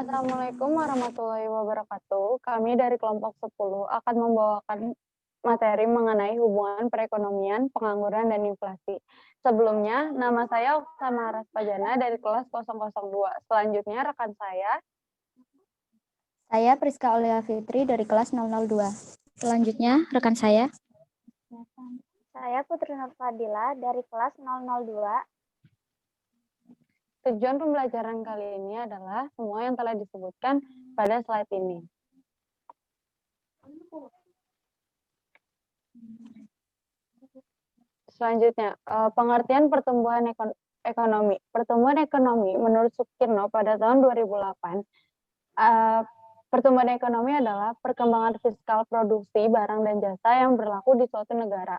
Assalamualaikum warahmatullahi wabarakatuh. Kami dari kelompok 10 akan membawakan materi mengenai hubungan perekonomian, pengangguran, dan inflasi. Sebelumnya, nama saya Oksana Raspajana dari kelas 002. Selanjutnya, rekan saya. Saya Priska Aulia Fitri dari kelas 002. Selanjutnya, rekan saya. Saya Putri Nur Fadila dari kelas 002. Tujuan pembelajaran kali ini adalah semua yang telah disebutkan pada slide ini. Selanjutnya, pengertian pertumbuhan ekonomi. Pertumbuhan ekonomi menurut Sukirno pada tahun 2008, pertumbuhan ekonomi adalah perkembangan fiskal produksi barang dan jasa yang berlaku di suatu negara.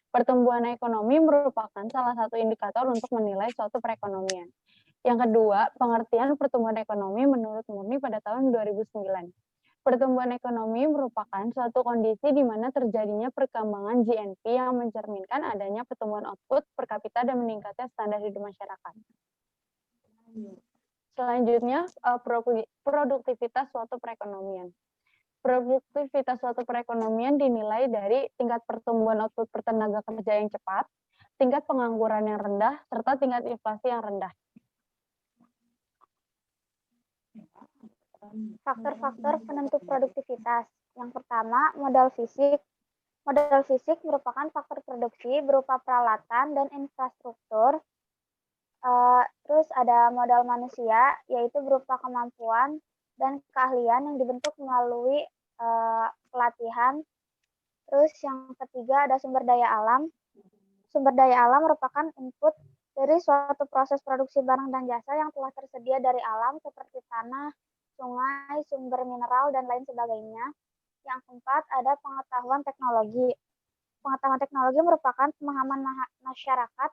Pertumbuhan ekonomi merupakan salah satu indikator untuk menilai suatu perekonomian. Yang kedua, pengertian pertumbuhan ekonomi menurut Murni pada tahun 2009. Pertumbuhan ekonomi merupakan suatu kondisi di mana terjadinya perkembangan GNP yang mencerminkan adanya pertumbuhan output per kapita dan meningkatnya standar hidup masyarakat. Selanjutnya, produktivitas suatu perekonomian. Produktivitas suatu perekonomian dinilai dari tingkat pertumbuhan output per tenaga kerja yang cepat, tingkat pengangguran yang rendah, serta tingkat inflasi yang rendah. Faktor-faktor penentu produktivitas. Yang pertama, modal fisik. Modal fisik merupakan faktor produksi berupa peralatan dan infrastruktur. Terus ada modal manusia, yaitu berupa kemampuan dan keahlian yang dibentuk melalui pelatihan. Terus yang ketiga ada sumber daya alam. Sumber daya alam merupakan input dari suatu proses produksi barang dan jasa yang telah tersedia dari alam seperti tanah, sungai, sumber mineral, dan lain sebagainya. Yang keempat ada pengetahuan teknologi. Pengetahuan teknologi merupakan pemahaman masyarakat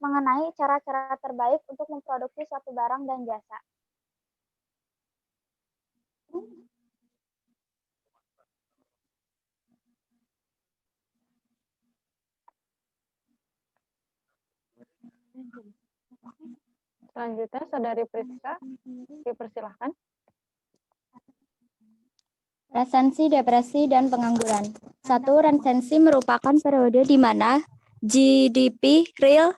mengenai cara-cara terbaik untuk memproduksi suatu barang dan jasa. Selanjutnya, Saudari Priska, dipersilahkan. Resensi, depresi, dan pengangguran. 1. Resensi merupakan periode di mana GDP real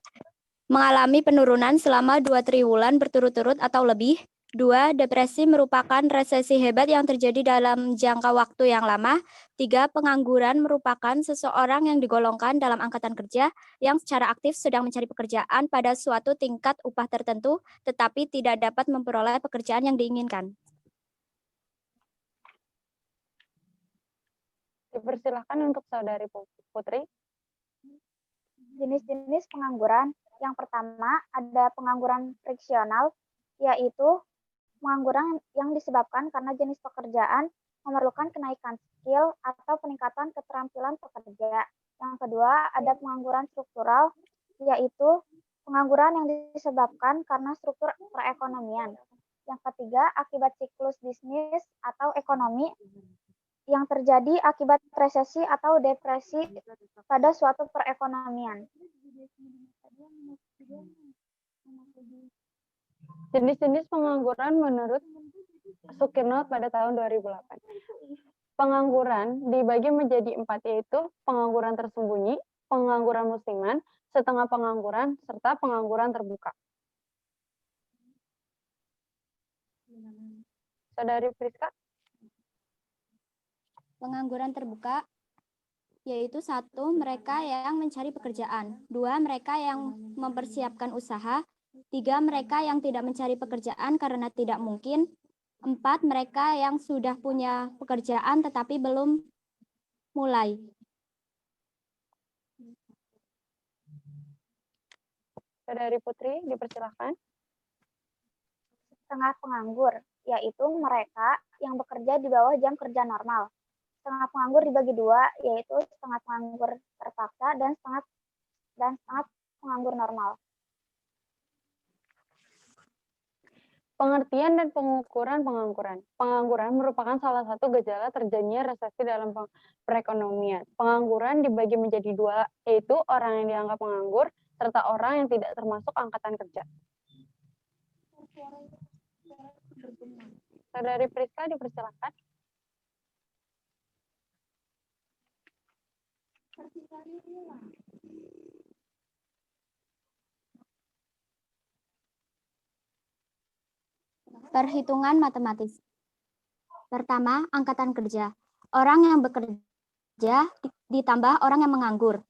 mengalami penurunan selama 2 triwulan berturut-turut atau lebih. 2. Depresi merupakan resesi hebat yang terjadi dalam jangka waktu yang lama. 3. Pengangguran merupakan seseorang yang digolongkan dalam angkatan kerja yang secara aktif sedang mencari pekerjaan pada suatu tingkat upah tertentu, tetapi tidak dapat memperoleh pekerjaan yang diinginkan. Dipersilahkan untuk Saudari Putri. Jenis-jenis pengangguran. Yang pertama ada pengangguran friksional, yaitu pengangguran yang disebabkan karena jenis pekerjaan memerlukan kenaikan skill atau peningkatan keterampilan pekerja. Yang kedua ada pengangguran struktural, yaitu pengangguran yang disebabkan karena struktur perekonomian. Yang ketiga akibat siklus bisnis atau ekonomi yang terjadi akibat resesi atau depresi pada suatu perekonomian. Jenis-jenis pengangguran menurut Sukirno pada tahun 2008. Pengangguran dibagi menjadi 4, yaitu pengangguran tersembunyi, pengangguran musiman, setengah pengangguran, serta pengangguran terbuka. Saudari Priska. Pengangguran terbuka yaitu 1. Mereka yang mencari pekerjaan. 2. Mereka yang mempersiapkan usaha. 3. Mereka yang tidak mencari pekerjaan karena tidak mungkin. 4. Mereka yang sudah punya pekerjaan tetapi belum mulai. Saudari Putri, dipersilahkan. Setengah penganggur, yaitu mereka yang bekerja di bawah jam kerja normal. Setengah penganggur dibagi 2, yaitu setengah penganggur terpaksa dan setengah penganggur normal. Pengertian dan pengukuran pengangguran. Pengangguran merupakan salah satu gejala terjadinya resesi dalam perekonomian. Pengangguran dibagi menjadi 2, yaitu orang yang dianggap penganggur serta orang yang tidak termasuk angkatan kerja. Saudari Priska dipersilakan. Perhitungan matematis. Pertama, angkatan kerja. Orang yang bekerja ditambah orang yang menganggur.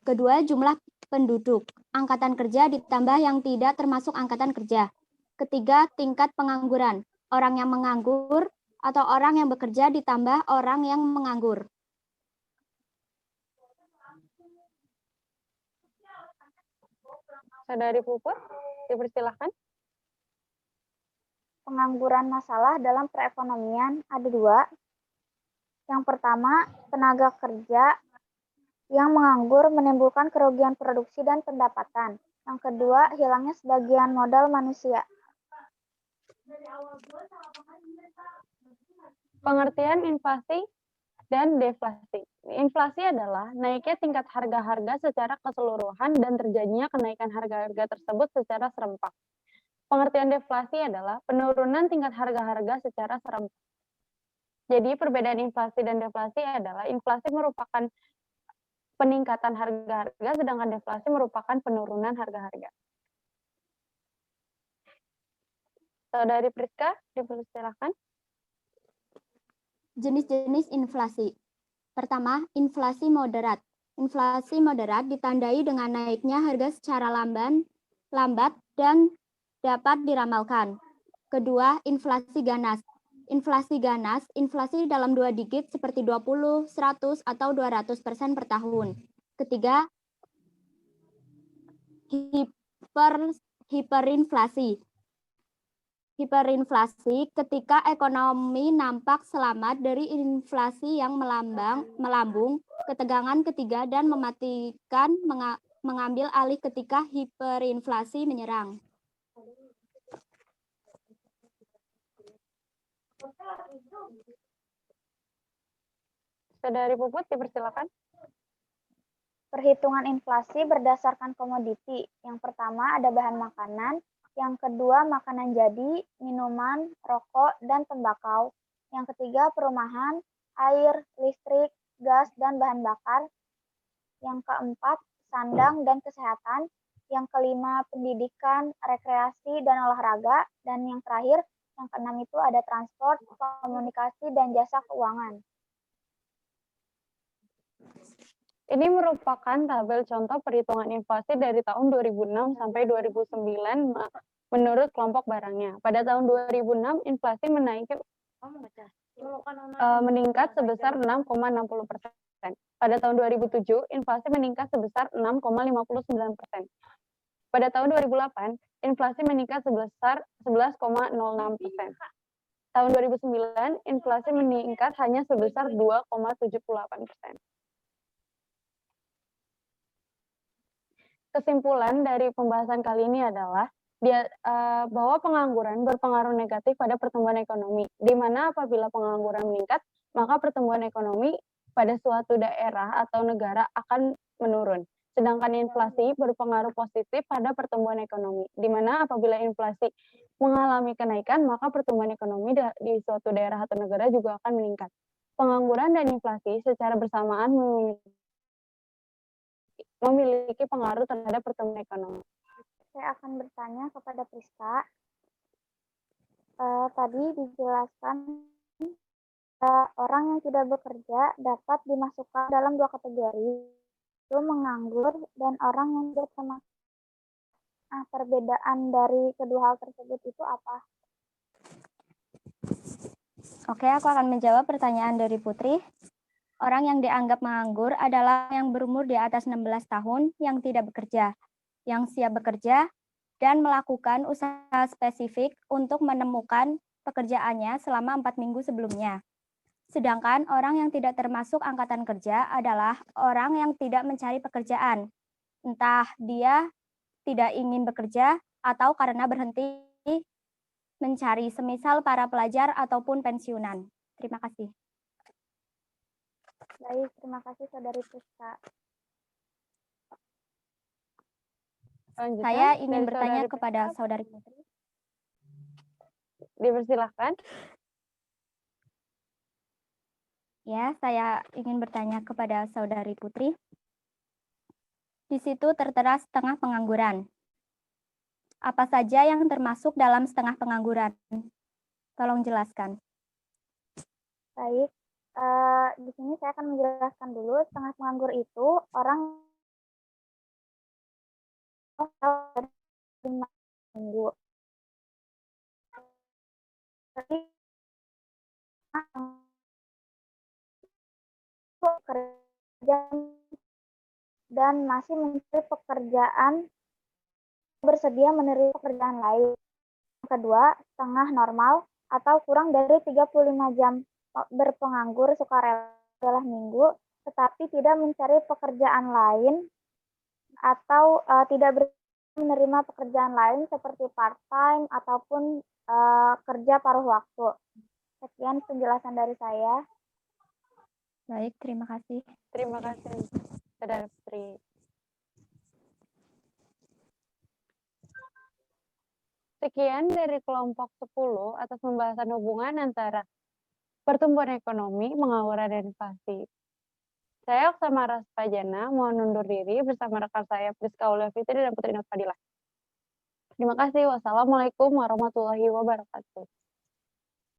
Kedua, jumlah penduduk. Angkatan kerja ditambah yang tidak termasuk angkatan kerja. Ketiga, tingkat pengangguran. Orang yang menganggur atau orang yang bekerja ditambah orang yang menganggur. Saudari Puput, dipersilakan. Pengangguran masalah dalam perekonomian ada dua. Yang pertama, tenaga kerja yang menganggur menimbulkan kerugian produksi dan pendapatan. Yang kedua, hilangnya sebagian modal manusia. Pengertian inflasi dan deflasi. Inflasi adalah naiknya tingkat harga-harga secara keseluruhan dan terjadinya kenaikan harga-harga tersebut secara serempak. Pengertian deflasi adalah penurunan tingkat harga-harga secara serempak. Jadi perbedaan inflasi dan deflasi adalah inflasi merupakan peningkatan harga-harga, sedangkan deflasi merupakan penurunan harga-harga. Saudari Priska, dipersilakan. Jenis-jenis inflasi. Pertama, inflasi moderat. Inflasi moderat ditandai dengan naiknya harga secara lambat dan dapat diramalkan. Kedua, inflasi ganas. Inflasi ganas, inflasi dalam 2 digit seperti 20, 100, atau 200% per tahun. Ketiga, hiperinflasi. Hiperinflasi ketika ekonomi nampak selamat dari inflasi yang melambung, ketegangan ketiga dan mematikan mengambil alih ketika hiperinflasi menyerang. Saudari Puput, dipersilakan. Perhitungan inflasi berdasarkan komoditi. Yang pertama ada bahan makanan, yang kedua makanan jadi, minuman, rokok, dan tembakau. Yang ketiga perumahan, air, listrik, gas, dan bahan bakar. Yang keempat sandang dan kesehatan. Yang kelima pendidikan, rekreasi, dan olahraga. Dan yang terakhir, yang keenam itu ada transport, komunikasi, dan jasa keuangan. Ini merupakan tabel contoh perhitungan inflasi dari tahun 2006 sampai 2009 menurut kelompok barangnya. Pada tahun 2006, inflasi meningkat sebesar 6,60%. Pada tahun 2007, inflasi meningkat sebesar 6,59%. Pada tahun 2008, inflasi meningkat sebesar 11,06%. Tahun 2009, inflasi meningkat hanya sebesar 2,78%. Kesimpulan dari pembahasan kali ini adalah bahwa pengangguran berpengaruh negatif pada pertumbuhan ekonomi, di mana apabila pengangguran meningkat, maka pertumbuhan ekonomi pada suatu daerah atau negara akan menurun. Sedangkan inflasi berpengaruh positif pada pertumbuhan ekonomi, di mana apabila inflasi mengalami kenaikan, maka pertumbuhan ekonomi di suatu daerah atau negara juga akan meningkat. Pengangguran dan inflasi secara bersamaan memiliki pengaruh terhadap pertumbuhan ekonomi. Saya akan bertanya kepada Priska. Tadi dijelaskan orang yang tidak bekerja dapat dimasukkan dalam dua kategori, itu menganggur dan orang yang tidak termasuk. Nah, perbedaan dari kedua hal tersebut itu apa? Oke, aku akan menjawab pertanyaan dari Putri. Orang yang dianggap menganggur adalah yang berumur di atas 16 tahun yang tidak bekerja, yang siap bekerja, dan melakukan usaha spesifik untuk menemukan pekerjaannya selama 4 minggu sebelumnya. Sedangkan orang yang tidak termasuk angkatan kerja adalah orang yang tidak mencari pekerjaan. Entah dia tidak ingin bekerja atau karena berhenti mencari, semisal para pelajar ataupun pensiunan. Terima kasih. Baik, terima kasih Saudari Priska. Saya ingin bertanya kepada Saudari Putri. Dipersilahkan. Ya, saya ingin bertanya kepada Saudari Putri. Di situ tertera setengah pengangguran. Apa saja yang termasuk dalam setengah pengangguran? Tolong jelaskan. Baik, di sini saya akan menjelaskan dulu. Setengah penganggur itu orang dari 5 minggu. Jadi kerja dan masih mencari pekerjaan, bersedia menerima pekerjaan lain. Yang kedua, setengah normal atau kurang dari 35 jam berpenganggur sukarela adalah minggu, tetapi tidak mencari pekerjaan lain atau tidak menerima pekerjaan lain seperti part-time ataupun kerja paruh waktu. Sekian penjelasan dari saya. Baik, terima kasih. Terima kasih, Saudara Putri. Sekian dari kelompok 10 atas pembahasan hubungan antara pertumbuhan ekonomi, pengangguran, dan inflasi. Saya Oksamara Spajana, mohon undur diri bersama rekan saya Priska Aulia Fitri dan Putri Nur Fadilah. Terima kasih. Wassalamualaikum warahmatullahi wabarakatuh.